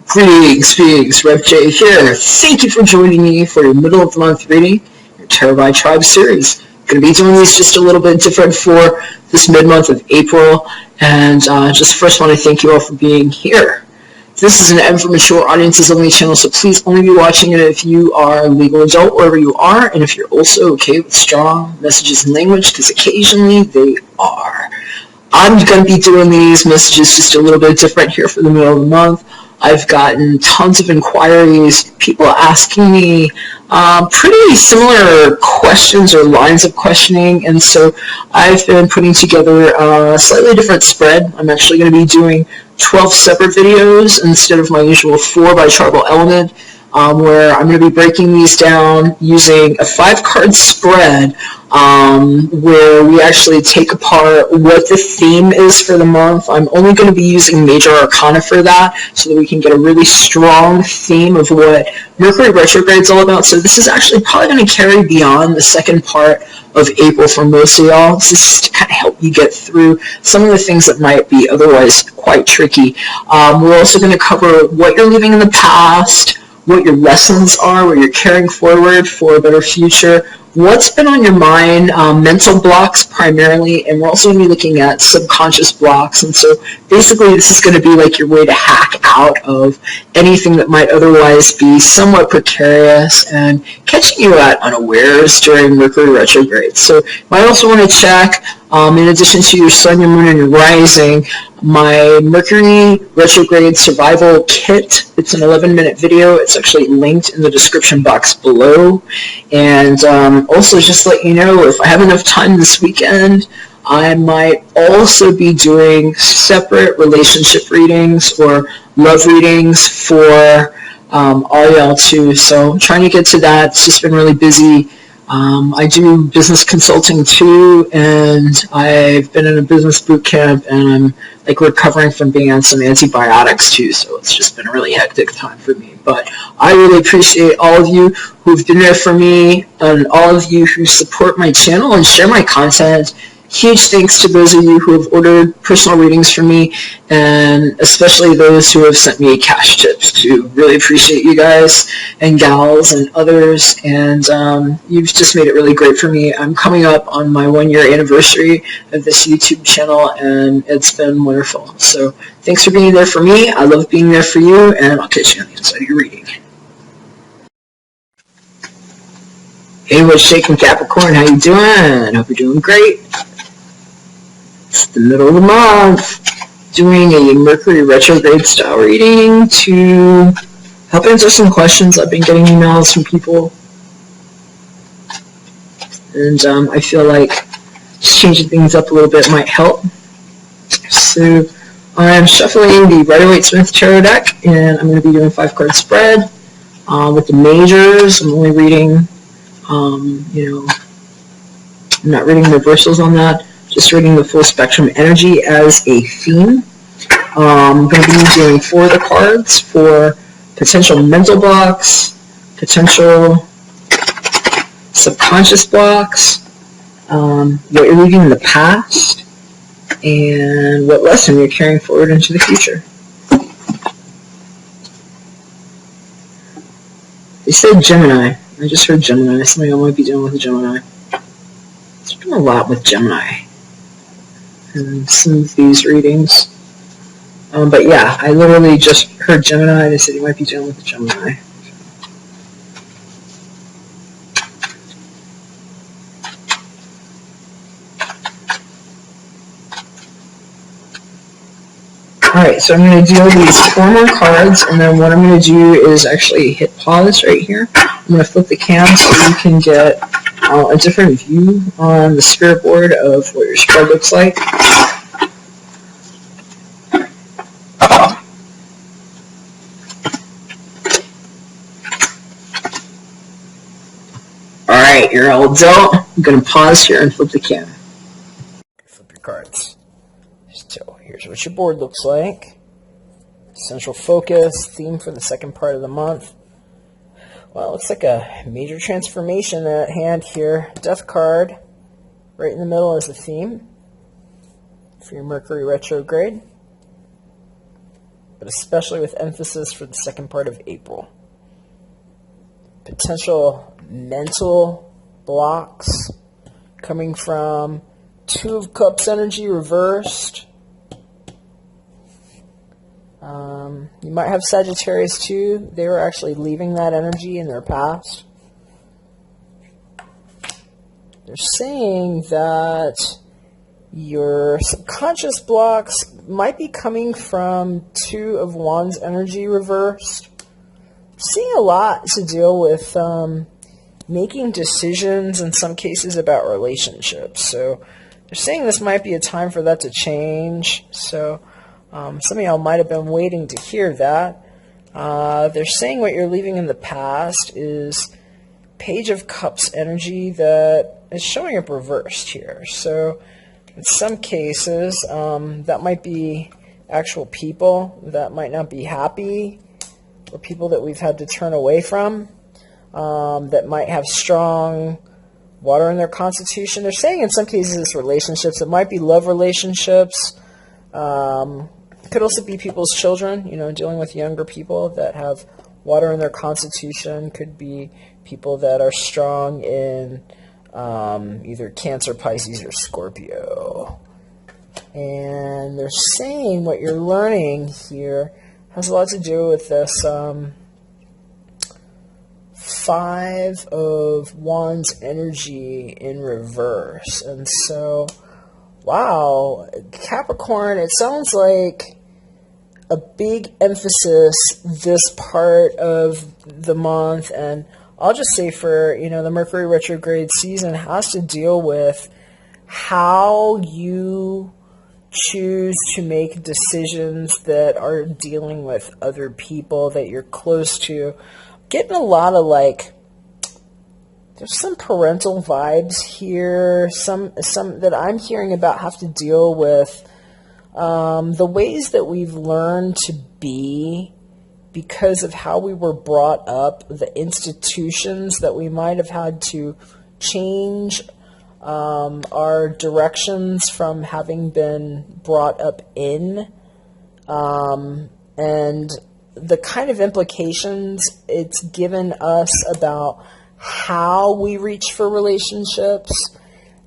Greetings, Rev J here. Thank you for joining me for your middle of the month reading, your Tarot by Tribe series. I'm going to be doing these just a little bit different for this mid-month of April, and just first want to thank you all for being here. This is an M for mature audiences only channel, so please only be watching it if you are a legal adult wherever you are, and if you're also okay with strong messages and language, because occasionally they are. I'm going to be doing these messages just a little bit different here for the middle of the month. I've gotten tons of inquiries, people asking me pretty similar questions or lines of questioning, and so I've been putting together a slightly different spread. I'm actually going to be doing 12 separate videos instead of my usual 4 by tribal element, where I'm going to be breaking these down using a 5-card spread, where we actually take apart what the theme is for the month. I'm only going to be using major arcana for that so that we can get a really strong theme of what Mercury Retrograde is all about. So this is actually probably going to carry beyond the second part of April for most of y'all. This is to kind of help you get through some of the things that might be otherwise quite tricky. We're also going to cover what you're leaving in the past, what your lessons are, what you're carrying forward for a better future, what's been on your mind, mental blocks primarily, and we're also going to be looking at subconscious blocks. And so basically this is going to be like your way to hack out of anything that might otherwise be somewhat precarious and catching you at unawares during Mercury retrograde. So you might also want to check, in addition to your sun, your moon, and your rising, my Mercury retrograde survival kit. It's an 11-minute video. It's actually linked in the description box below. And also just to let you know, if I have enough time this weekend, I might also be doing separate relationship readings or love readings for all y'all too. So I'm trying to get to that. It's just been really busy. I do business consulting too, and I've been in a business boot camp, and I'm like recovering from being on some antibiotics too, so it's just been a really hectic time for me. But I really appreciate all of you who've been there for me, and all of you who support my channel and share my content. Huge thanks to those of you who have ordered personal readings from me, and especially those who have sent me cash tips too. Really appreciate you guys and gals and others, and you've just made it really great for me. I'm coming up on my 1-year anniversary of this YouTube channel, and it's been wonderful. So thanks for being there for me. I love being there for you, and I'll catch you on the inside of your reading. Hey, what's shaking, Capricorn? How you doing? Hope you're doing great. It's the middle of the month, doing a Mercury retrograde style reading to help answer some questions. I've been getting emails from people, and I feel like just changing things up a little bit might help. So I'm shuffling the Rider-Waite-Smith Tarot deck, and I'm going to be doing 5-card spread with the majors. I'm only reading, I'm not reading reversals on that. Just reading the full spectrum energy as a theme. I'm going to be doing 4 of the cards for potential mental blocks, potential subconscious blocks, what you're leaving in the past, and what lesson you're carrying forward into the future. They said Gemini. I just heard Gemini. Something I might be dealing with a Gemini. It's been a lot with Gemini and some of these readings. But yeah, I literally just heard Gemini. They said you might be dealing with a Gemini. Alright, so I'm going to deal these 4 more cards, and then what I'm going to do is actually hit pause right here. I'm going to flip the cam so you can get a different view on the spirit board of what your spread looks like. Alright, you're all dealt. I'm going to pause here and flip the cam. Flip your cards. So here's what your board looks like. Central focus, theme for the second part of the month. Well, it looks like a major transformation at hand here. Death card right in the middle is the theme for your Mercury retrograde. but especially with emphasis for the second part of April. Potential mental blocks coming from Two of Cups energy reversed. You might have Sagittarius too. They were actually leaving that energy in their past. They're saying that your subconscious blocks might be coming from Two of Wands energy reversed. Seeing a lot to deal with making decisions in some cases about relationships. So they're saying this might be a time for that to change. So some of y'all might have been waiting to hear that. They're saying what you're leaving in the past is Page of Cups energy that is showing up reversed here. So in some cases, that might be actual people that might not be happy, or people that we've had to turn away from, that might have strong water in their constitution. They're saying in some cases it's relationships. It might be love relationships. It could also be people's children, dealing with younger people that have water in their constitution. Could be people that are strong in either Cancer, Pisces, or Scorpio. And they're saying what you're learning here has a lot to do with this Five of Wands energy in reverse. And so, wow, Capricorn, it sounds like a big emphasis this part of the month, and I'll just say for, the Mercury retrograde season has to deal with how you choose to make decisions that are dealing with other people that you're close to. Getting a lot of there's some parental vibes here. Some that I'm hearing about have to deal with the ways that we've learned to be because of how we were brought up, the institutions that we might have had to change our directions from having been brought up in, and the kind of implications it's given us about how we reach for relationships.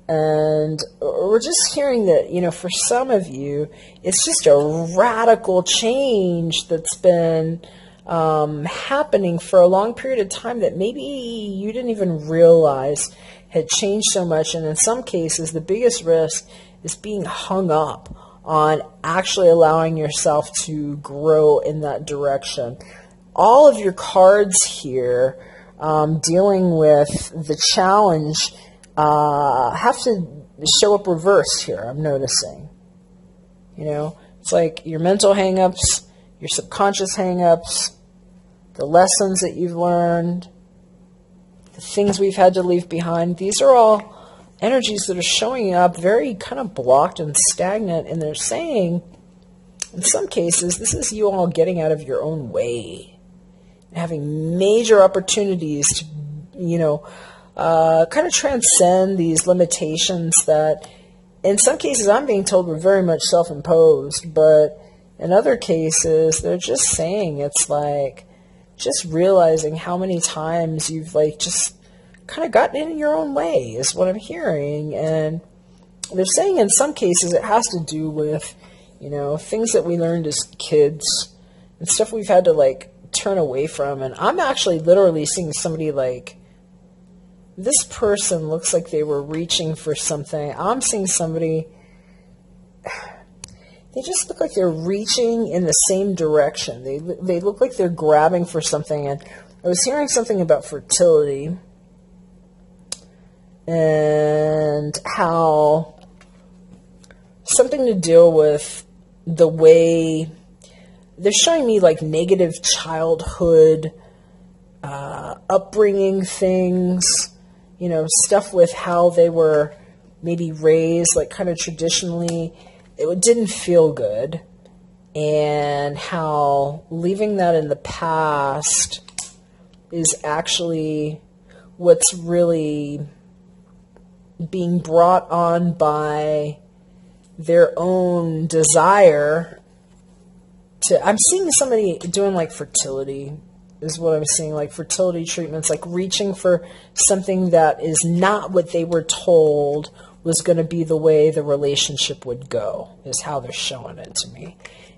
And we're just hearing that, for some of you, it's just a radical change that's been happening for a long period of time that maybe you didn't even realize had changed so much. And in some cases, the biggest risk is being hung up on actually allowing yourself to grow in that direction. All of your cards here dealing with the challenge have to show up reversed here, I'm noticing. It's like your mental hang-ups, your subconscious hang-ups, the lessons that you've learned, the things we've had to leave behind. These are all energies that are showing up very kind of blocked and stagnant, and they're saying, in some cases, this is you all getting out of your own way, and having major opportunities to, kind of transcend these limitations that, in some cases, I'm being told were very much self-imposed, but in other cases, they're just saying it's like, just realizing how many times you've just kind of gotten in your own way is what I'm hearing. And they're saying in some cases it has to do with, things that we learned as kids and stuff we've had to turn away from. And I'm actually literally seeing somebody this person looks like they were reaching for something. I'm seeing somebody, they just look like they're reaching in the same direction. They look like they're grabbing for something. And I was hearing something about fertility and how something to deal with the way they're showing me negative childhood upbringing things, stuff with how they were maybe raised, kind of traditionally. It didn't feel good, and how leaving that in the past is actually what's really being brought on by their own desire I'm seeing somebody doing like fertility is what I'm seeing, like fertility treatments, like reaching for something that is not what they were told was going to be the way the relationship would go, is how they're showing it to me.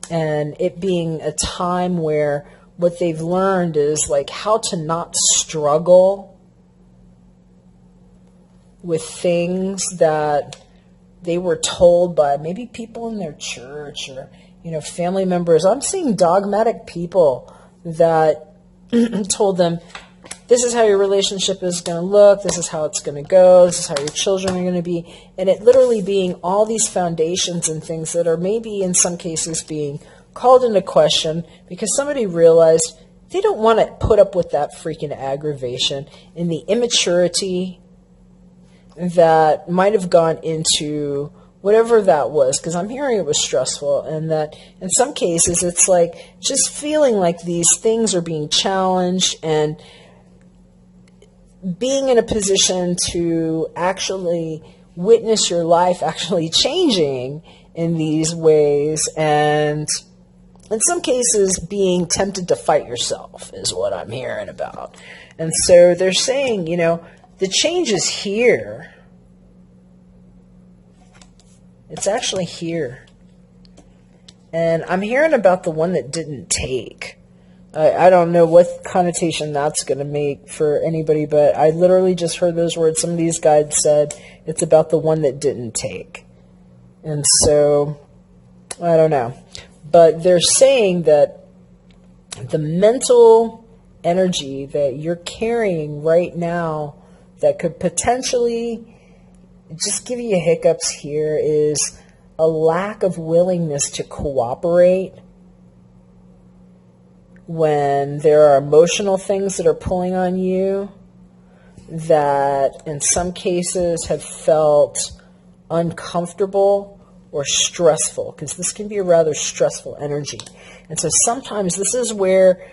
And it being a time where what they've learned is like how to not struggle with things that they were told by maybe people in their church or, family members. I'm seeing dogmatic people that told them, this is how your relationship is going to look, this is how it's going to go, this is how your children are going to be. And it literally being all these foundations and things that are maybe in some cases being called into question because somebody realized they don't want to put up with that freaking aggravation and the immaturity that might have gone into whatever that was, because I'm hearing it was stressful, and that in some cases it's like just feeling like these things are being challenged and being in a position to actually witness your life actually changing in these ways, and in some cases being tempted to fight yourself is what I'm hearing about. And so they're saying, the change is here. It's actually here. And I'm hearing about the one that didn't take. I don't know what connotation that's going to make for anybody, but I literally just heard those words. Some of these guides said it's about the one that didn't take. And so, I don't know. But they're saying that the mental energy that you're carrying right now that could potentially just give you hiccups here is a lack of willingness to cooperate when there are emotional things that are pulling on you that in some cases have felt uncomfortable or stressful, because this can be a rather stressful energy. And so sometimes this is where,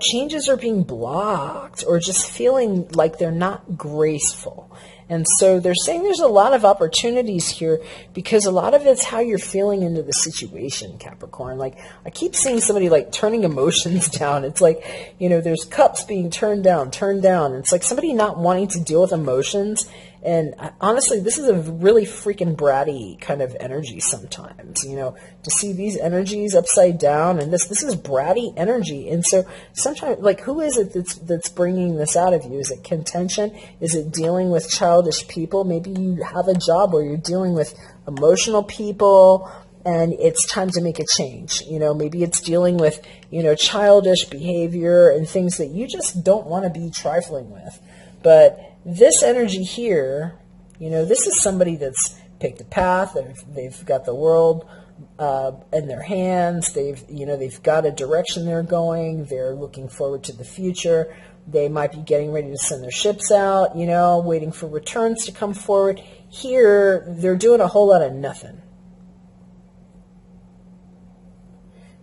changes are being blocked or just feeling like they're not graceful. And so they're saying there's a lot of opportunities here because a lot of it's how you're feeling into the situation, Capricorn. Like, I keep seeing somebody like turning emotions down. It's like, there's cups being turned down. It's like somebody not wanting to deal with emotions. And honestly, this is a really freaking bratty kind of energy sometimes, to see these energies upside down. And this is bratty energy. And so sometimes, like, who is it that's bringing this out of you? Is it contention? Is it dealing with childish people? Maybe you have a job where you're dealing with emotional people and it's time to make a change. Maybe it's dealing with, childish behavior and things that you just don't want to be trifling with. But this energy here, this is somebody that's picked a path. They've got the world in their hands. They've got a direction they're going. They're looking forward to the future. They might be getting ready to send their ships out, waiting for returns to come forward. Here, they're doing a whole lot of nothing.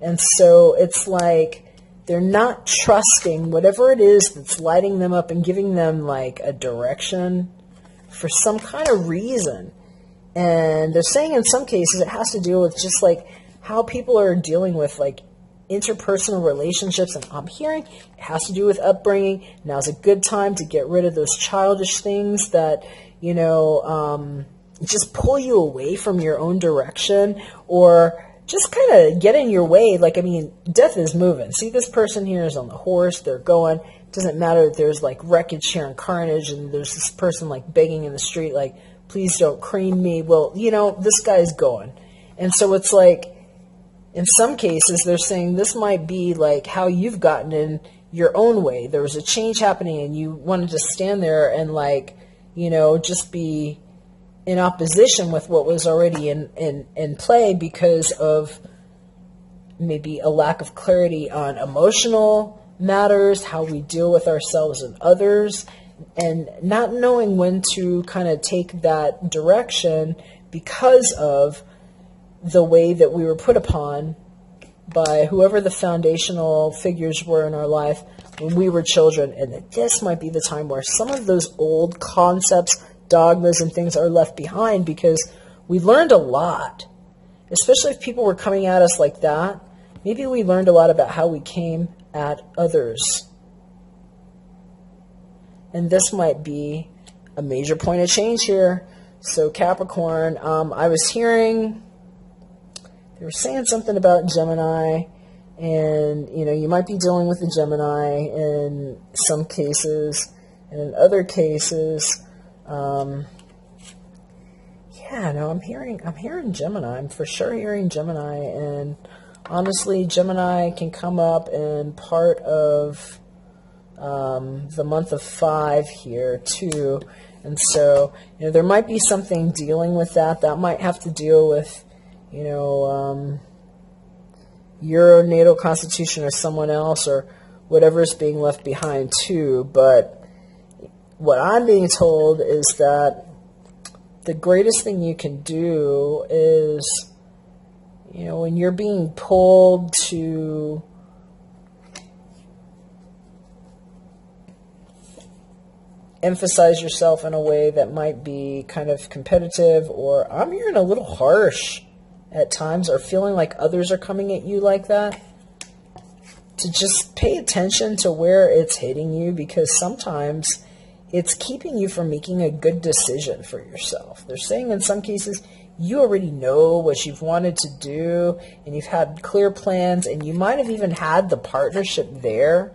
And so it's like they're not trusting whatever it is that's lighting them up and giving them like a direction for some kind of reason. And they're saying in some cases it has to do with just like how people are dealing with like interpersonal relationships. And I'm hearing it has to do with upbringing. Now's a good time to get rid of those childish things that, just pull you away from your own direction or just kind of get in your way. Like, death is moving. See, this person here is on the horse. They're going. It doesn't matter if there's like wreckage here and carnage and there's this person like begging in the street, like, please don't cream me. Well, this guy's going. And so it's like, in some cases, they're saying this might be like how you've gotten in your own way. There was a change happening and you wanted to stand there and like, just be in opposition with what was already in play because of maybe a lack of clarity on emotional matters, how we deal with ourselves and others, and not knowing when to kind of take that direction because of the way that we were put upon by whoever the foundational figures were in our life when we were children. And that this might be the time where some of those old concepts, dogmas and things are left behind because we learned a lot, especially if people were coming at us like that. maybe we learned a lot about how we came at others. And this might be a major point of change here. So Capricorn, I was hearing, they were saying something about Gemini, and, you know, you might be dealing with a Gemini in some cases, and in other cases, yeah, no, I'm hearing Gemini. I'm for sure hearing Gemini, and honestly, Gemini can come up in part of the month of 5 here too, and so, you know, there might be something dealing with that. That might have to deal with, you know, your natal constitution or someone else or whatever's being left behind too. But what I'm being told is that the greatest thing you can do is, you know, when you're being pulled to emphasize yourself in a way that might be kind of competitive, or I'm hearing a little harsh at times, or feeling like others are coming at you like that, to just pay attention to where it's hitting you, because sometimes it's keeping you from making a good decision for yourself. They're saying in some cases you already know what you've wanted to do, and you've had clear plans, and you might have even had the partnership there,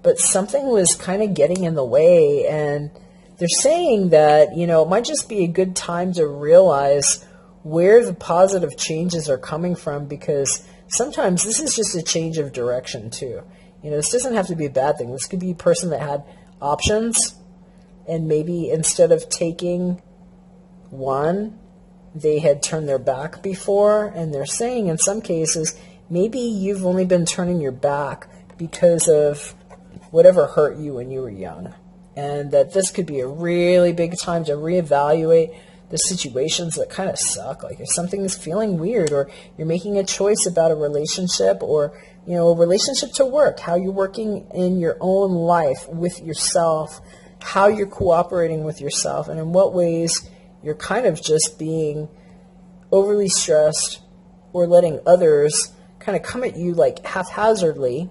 but something was kind of getting in the way. And they're saying that, you know, it might just be a good time to realize where the positive changes are coming from, because sometimes this is just a change of direction too. You know, this doesn't have to be a bad thing. This could be a person that had options, and maybe instead of taking one, they had turned their back before. And they're saying in some cases, maybe you've only been turning your back because of whatever hurt you when you were young. And that this could be a really big time to reevaluate the situations that kind of suck. Like if something is feeling weird, or you're making a choice about a relationship, or, you know, a relationship to work, how you're working in your own life with yourself, how you're cooperating with yourself, and in what ways you're kind of just being overly stressed or letting others kind of come at you like haphazardly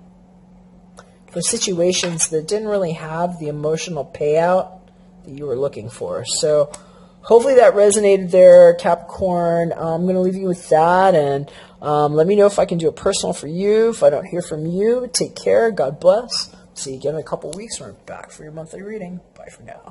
for situations that didn't really have the emotional payout that you were looking for. So hopefully that resonated there, Capricorn. I'm going to leave you with that, and let me know if I can do a personal for you. If I don't hear from you, take care. God bless. See you again in a couple weeks when we're back for your monthly reading. Bye for now.